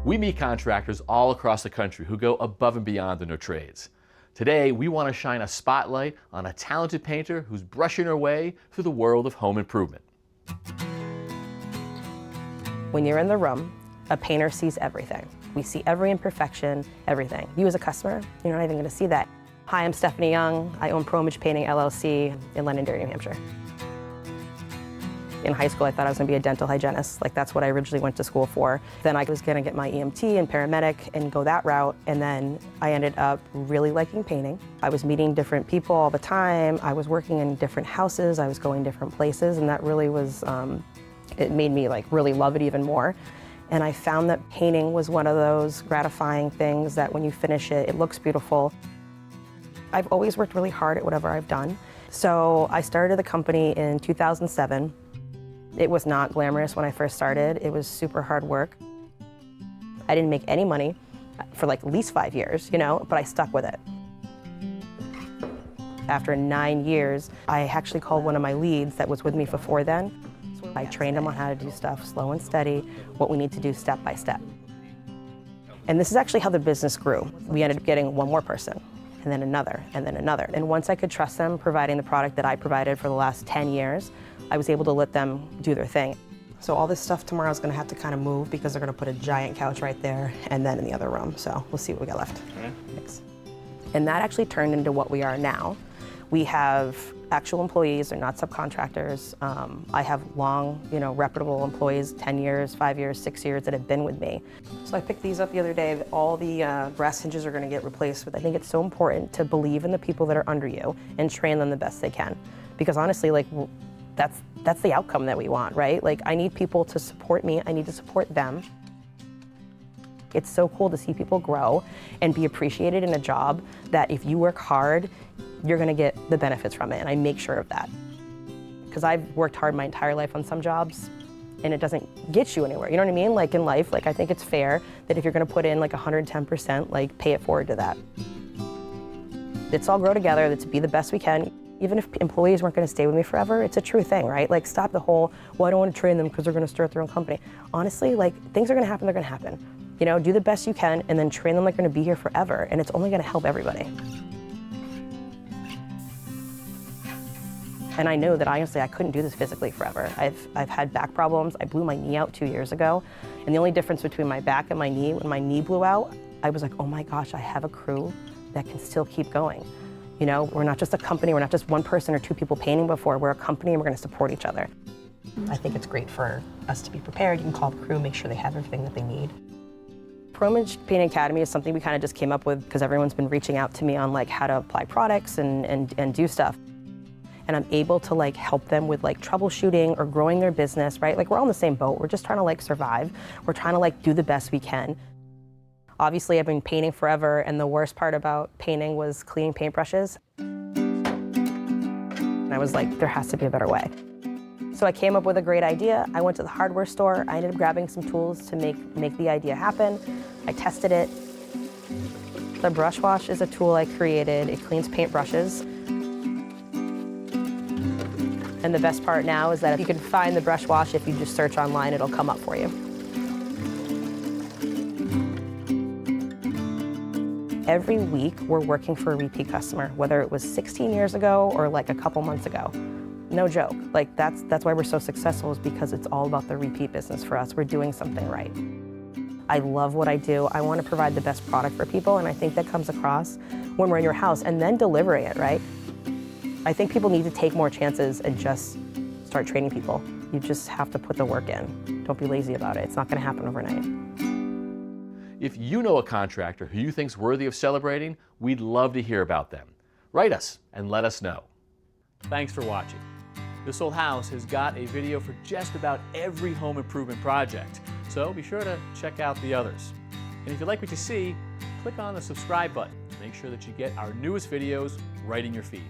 We meet contractors all across the country who go above and beyond in their trades. Today, we want to shine a spotlight on a talented painter who's brushing her way through the world of home improvement. When you're in the room, a painter sees everything. We see every imperfection, everything. You as a customer, you're not even going to see that. Hi, I'm Stephanie Young. I own Pro Image Painting LLC in Londonderry, New Hampshire. In high school, I thought I was going to be a dental hygienist. Like, that's what I originally went to school for. Then I was going to get my EMT and paramedic and go that route. And then I ended up really liking painting. I was meeting different people all the time. I was working in different houses. I was going different places. And that really was, it made me like really love it even more. And I found that painting was one of those gratifying things that when you finish it, it looks beautiful. I've always worked really hard at whatever I've done. So I started the company in 2007. It was not glamorous when I first started. It was super hard work. I didn't make any money for like at least 5 years, you know, but I stuck with it. After 9 years, I actually called one of my leads that was with me before then. I trained him on how to do stuff slow and steady, what we need to do step by step. And this is actually how the business grew. We ended up getting one more person, and then another, and then another. And once I could trust them providing the product that I provided for the last 10 years, I was able to let them do their thing. So all this stuff tomorrow is going to have to kind of move because they're going to put a giant couch right there and then in the other room. So we'll see what we got left. Okay. Thanks. And that actually turned into what we are now. We have actual employees, they're not subcontractors. I have long, reputable employees, 10 years, 5 years, 6 years that have been with me. So I picked these up the other day. All the brass hinges are going to get replaced with. I think it's so important to believe in the people that are under you and train them the best they can. Because honestly, like, that's the outcome that we want, right? Like, I need people to support me, I need to support them. It's so cool to see people grow and be appreciated in a job that if you work hard, you're gonna get the benefits from it, and I make sure of that. Because I've worked hard my entire life on some jobs, and it doesn't get you anywhere, you know what I mean? Like in life, like I think it's fair that if you're gonna put in like 110%, like pay it forward to that. Let's all grow together, let's be the best we can. Even if employees weren't going to stay with me forever, it's a true thing, right? Like, stop the whole, well, I don't want to train them because they're going to start their own company. Honestly, like, things are going to happen, they're going to happen. You know, do the best you can and then train them like they're going to be here forever, and it's only going to help everybody. And I know that honestly, I couldn't do this physically forever. I've had back problems. I blew my knee out 2 years ago, and the only difference between my back and my knee, when my knee blew out, I was like, oh my gosh, I have a crew that can still keep going. You know, we're not just a company, we're not just one person or two people painting before, we're a company and we're going to support each other. I think it's great for us to be prepared. You can call the crew, make sure they have everything that they need. Pro Image Painting Academy is something we kind of just came up with because everyone's been reaching out to me on like how to apply products and do stuff. And I'm able to like help them with like troubleshooting or growing their business, right? Like, we're all in the same boat. We're just trying to like survive. We're trying to like do the best we can. Obviously, I've been painting forever, and the worst part about painting was cleaning paintbrushes. And I was like, there has to be a better way. So I came up with a great idea. I went to the hardware store. I ended up grabbing some tools to make the idea happen. I tested it. The brush wash is a tool I created. It cleans paintbrushes. And the best part now is that you can find the brush wash. If you just search online, it'll come up for you. Every week, we're working for a repeat customer, whether it was 16 years ago or like a couple months ago. No joke. Like, that's why we're so successful, is because it's all about the repeat business for us. We're doing something right. I love what I do. I want to provide the best product for people, and I think that comes across when we're in your house and then delivering it, right? I think people need to take more chances and just start training people. You just have to put the work in. Don't be lazy about it. It's not going to happen overnight. If you know a contractor who you think's worthy of celebrating, we'd love to hear about them. Write us and let us know. Thanks for watching. This Old House has got a video for just about every home improvement project, so be sure to check out the others. And if you like what you see, click on the subscribe button to make sure that you get our newest videos right in your feed.